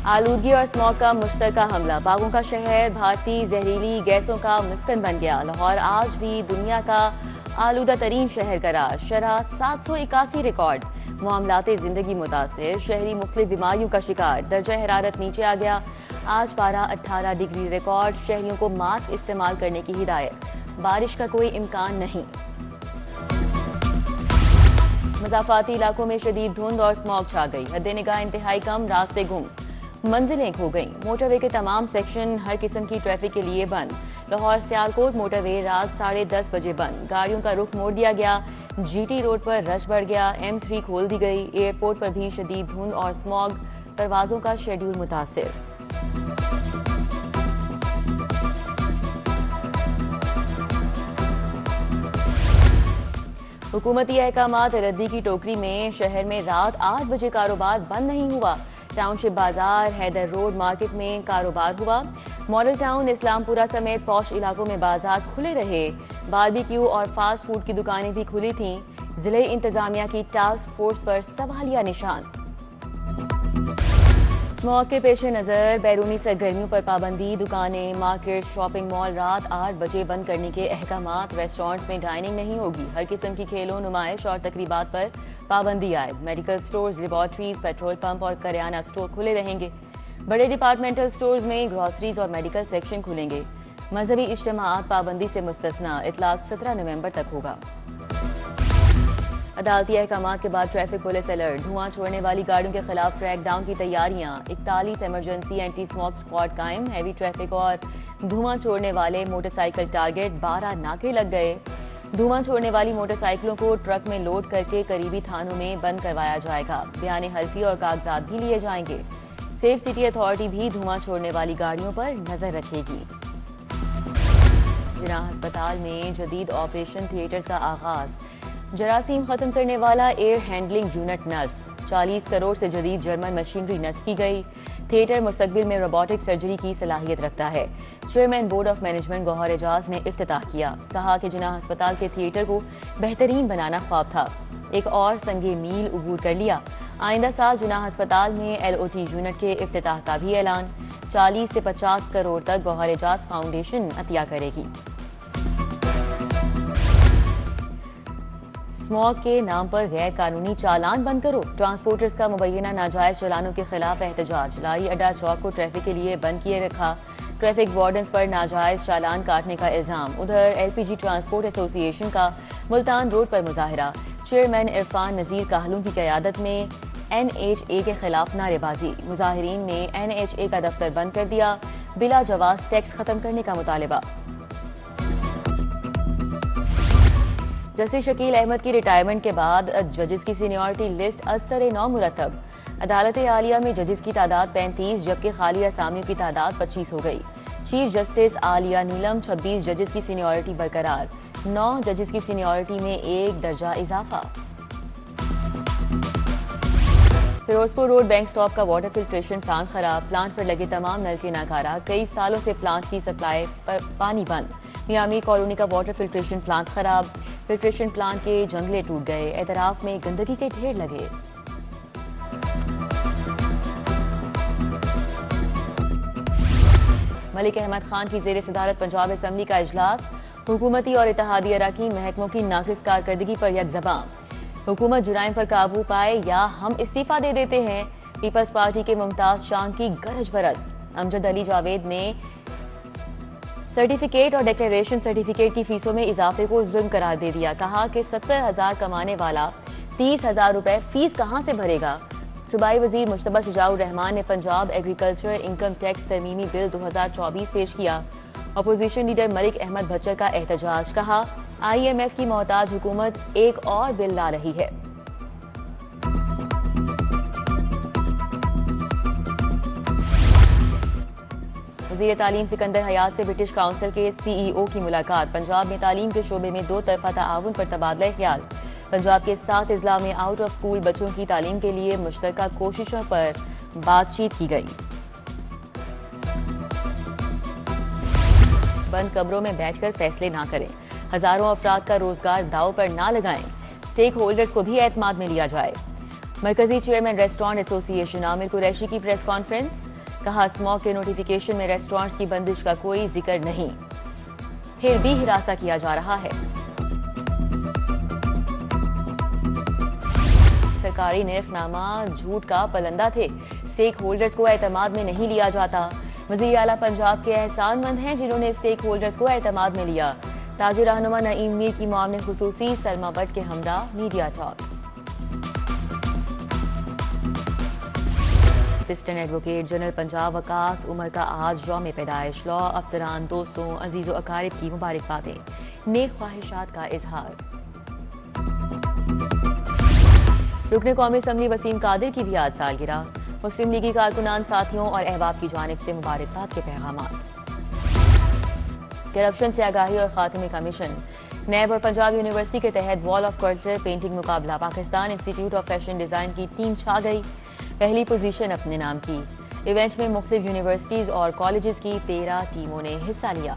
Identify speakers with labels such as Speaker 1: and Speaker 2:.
Speaker 1: आलूदगी और स्मॉग का मुश्तरका हमला, बागों का शहर भारतीय जहरीली गैसों का मिस्कन बन गया। लाहौर आज भी दुनिया का आलूदा तरीन शहर करार, शरह 781 रिकॉर्ड। मामलाते जिंदगी मुतासिर, शहरी मुख्तलिफ बीमारियों का शिकार, दर्जा हरारत नीचे आ गया। आज पारा 18 डिग्री रिकॉर्ड, शहरियों को मास्क इस्तेमाल करने की हिदायत, बारिश का कोई इम्कान नहीं। मज़ाफाती इलाकों में शदीद धुंध और स्मॉग छा गई, हद निगाह इंतहाई कम, रास्ते गुम, मंजिलें खो गईं। मोटरवे के तमाम सेक्शन हर किस्म की ट्रैफिक के लिए बंद। लाहौर सियालकोट मोटरवे रात 10:30 बजे बंद, गाड़ियों का रुख मोड़ दिया गया। GT रोड पर रश बढ़ गया, M3 खोल दी गई। एयरपोर्ट पर भी शदीद धुंध और स्मॉग, परवाजों का शेड्यूल मुतासिर। हुकूमती अहकामात रद्दी की टोकरी में शहर में रात 8 बजे कारोबार बंद नहीं हुआ। टाउनशिप बाजार, हैदर रोड मार्केट में कारोबार हुआ। मॉडल टाउन, इस्लामपुरा समेत पौश इलाकों में बाजार खुले रहे। बारबेक्यू और फास्ट फूड की दुकानें भी खुली थीं। जिले इंतजामिया की टास्क फोर्स पर सवालिया निशान। स्मॉग के पेश नज़र बैरूनी सरगर्मियों पर पाबंदी, दुकानें, मार्केट, शॉपिंग मॉल रात 8 बजे बंद करने के अहकामात। रेस्टोरेंट्स में डाइनिंग नहीं होगी। हर किस्म की खेलों, नुमाइश और तकरीबात पर पाबंदी आयद। Medical stores, laboratories, petrol pump और करियाना स्टोर खुले रहेंगे। बड़े डिपार्टमेंटल स्टोर्स में ग्रॉसरीज और मेडिकल सेक्शन खुलेंगे। मजहबी इज्तिमाआत पाबंदी से मुस्तस्ना, इतलाक 17 नवंबर तक होगा। अदालती अहकामात के बाद ट्रैफिक पुलिस अलर्ट, धुआं छोड़ने वाली गाड़ियों के खिलाफ क्रैकडाउन की तैयारियां। 41 इमरजेंसी एंटी स्मोक स्क्वाड कायम। हैवी ट्रैफिक और धुआं छोड़ने वाले मोटरसाइकिल टारगेट, 12 नाके लग गए। धुआं छोड़ने वाली मोटरसाइकिलों को ट्रक में लोड करके करीबी थानों में बंद करवाया जाएगा। बयान हल्फी और कागजात भी लिए जाएंगे। सेफ सिटी अथॉरिटी भी धुआं छोड़ने वाली गाड़ियों पर नजर रखेगी। जिनाह अस्पताल में जदीद ऑपरेशन थिएटर्स का आगाज, जरासीम खत्म करने वाला एयर हैंडलिंग यूनिट नस्ब। 40 करोड़ से जदीद जर्मन मशीनरी नस्ब की गई। थिएटर मुस्तकबिल में रोबोटिक सर्जरी की सलाहियत रखता है। Chairman board of management Gohar Ejaz ने इफ्तिताह किया, कहा कि जिनाह अस्पताल के थिएटर को बेहतरीन बनाना ख्वाब था, एक और संगे मील उबूर कर लिया। आइंदा साल जिनाह अस्पताल में LOT यूनिट के इफ्तिताह का भी ऐलान। 40 से 50 करोड़ तक गौहर एजाज फाउंडेशन अतिया करेगी। स्मॉग के नाम पर गैर कानूनी चालान बंद करो, ट्रांसपोर्टर्स का मुबैना नाजायज चालानों के खिलाफ एहतजाज। लाई अड्डा चौक को ट्रैफिक के लिए बंद किए रखा। ट्रैफिक वार्डन्स पर नाजायज चालान काटने का इल्जाम। उधर LPG ट्रांसपोर्ट एसोसिएशन का मुल्तान रोड पर मुजाहरा। चेयरमैन इरफान नजीर काहलू की क़यादत में NHA के खिलाफ नारेबाजी। मुजाहिरीन ने NHA का दफ्तर बंद कर दिया। बिला जवाज टैक्स खत्म करने का मुतालिबा। जस्टिस शकील अहमद की रिटायरमेंट के बाद जजेस की सीनियरिटी लिस्ट असर नौ मुरतब। अदालत आलिया में जजेस की तादाद 35 जबकि खाली असामियों की तादाद 25 हो गई। चीफ जस्टिस आलिया नीलम 26 जजेस की सीनियरिटी बरकरार। 9 जजेस की सीनियरिटी में 1 दर्जा इजाफा। फिरोजपुर रोड बैंक स्टॉप का वाटर फिल्ट्रेशन प्लांट खराब, प्लांट पर लगे तमाम नलके नाकारा। कई सालों से प्लांट की सप्लाई पर पानी बंद। मियामी कॉलोनी का वाटर फिल्ट्रेशन प्लांट खराब, फिल्ट्रेशन प्लांट के जंगले टूट गए। एतराफ में गंदगी के ढेर लगे। मलिक अहमद खान की जेर सदारत पंजाब असम्बली का इजलास। हुकूमती और इत्तेहादी अरकान महकमों की नाकिस कारकर्दगी पर यकजबान। हुकूमत जुराइम पर काबू पाए या हम इस्तीफा दे देते हैं। पीपल्स पार्टी के मुमताज शान की गरज बरस। अमजद अली जावेद ने सर्टिफिकेट और डिक्लेरेशन सर्टिफिकेट की फीसों में इजाफे को जुल्म करार दे दिया। कहा कि 70,000 कमाने वाला 30,000 रुपए फीस कहां से भरेगा। सूबाई वजीर मुश्तबा शुजाउर रहमान ने पंजाब एग्रीकल्चर इनकम टैक्स तरमीमी बिल 2024 पेश किया। अपोजिशन लीडर मलिक अहमद भच्चर का एहतजाज। कहा IMF की मोहताज हुकूमत एक और बिल ला रही है। वज़ीर तालीम सिकंदर हयात से ब्रिटिश काउंसिल के CEO की मुलाकात। पंजाब में तालीम के शोबे में 2 तरफा ताआवुन पर तबादला ख्याल। पंजाब के 7 अजला में आउट ऑफ स्कूल बच्चों की तालीम के लिए मुश्तरका कोशिशों पर बातचीत की गई। बंद कमरों में बैठकर फैसले ना करें, हजारों अफराद का रोजगार दाव पर ना लगाएं, स्टेक होल्डर्स को भी एतमाद में लिया जाए। मरकजी chairman restaurant association Aamir Qureshi की प्रेस कॉन्फ्रेंस। कहा स्मॉग के नोटिफिकेशन में रेस्टोरेंट्स की बंदिश का कोई जिक्र नहीं, फिर भी हिरासा किया जा रहा है। सरकारी नेकनामा झूठ का पलंदा थे, स्टेक होल्डर्स को एतमाद में नहीं लिया जाता। वज़ीर आला पंजाब के एहसानमंद हैं जिन्होंने स्टेक होल्डर्स को एतमाद में लिया। ताजिर रहनुमा नईम मीर की मामले खुसूसी सलमा भट्ट के हमरा media talk. Assistant advocate general Punjab Waqas Umar का आज यौम पैदाइश। लॉ अफसरान, दोस्तों, अजीज़ व अकारिब की मुबारकबादें, नेक ख्वाहिशात का इजहार। रुकने कौमी असम्बली वसीम कादिर की भी आज सालगिरह। मुस्लिम लीगी कारकुनान साथियों और अहबाब की जानिब से मुबारकबाद के पैगामात। करप्शन से आगाही और खात्मे का मिशन। नैब और पंजाब यूनिवर्सिटी के तहत वॉल ऑफ कल्चर पेंटिंग मुकाबला। Pakistan institute of fashion design की टीम छा गई, पहली पोजीशन अपने नाम की। इवेंट में मुख्तलिफ यूनिवर्सिटीज़ और कॉलेजेस की 13 टीमों ने हिस्सा लिया।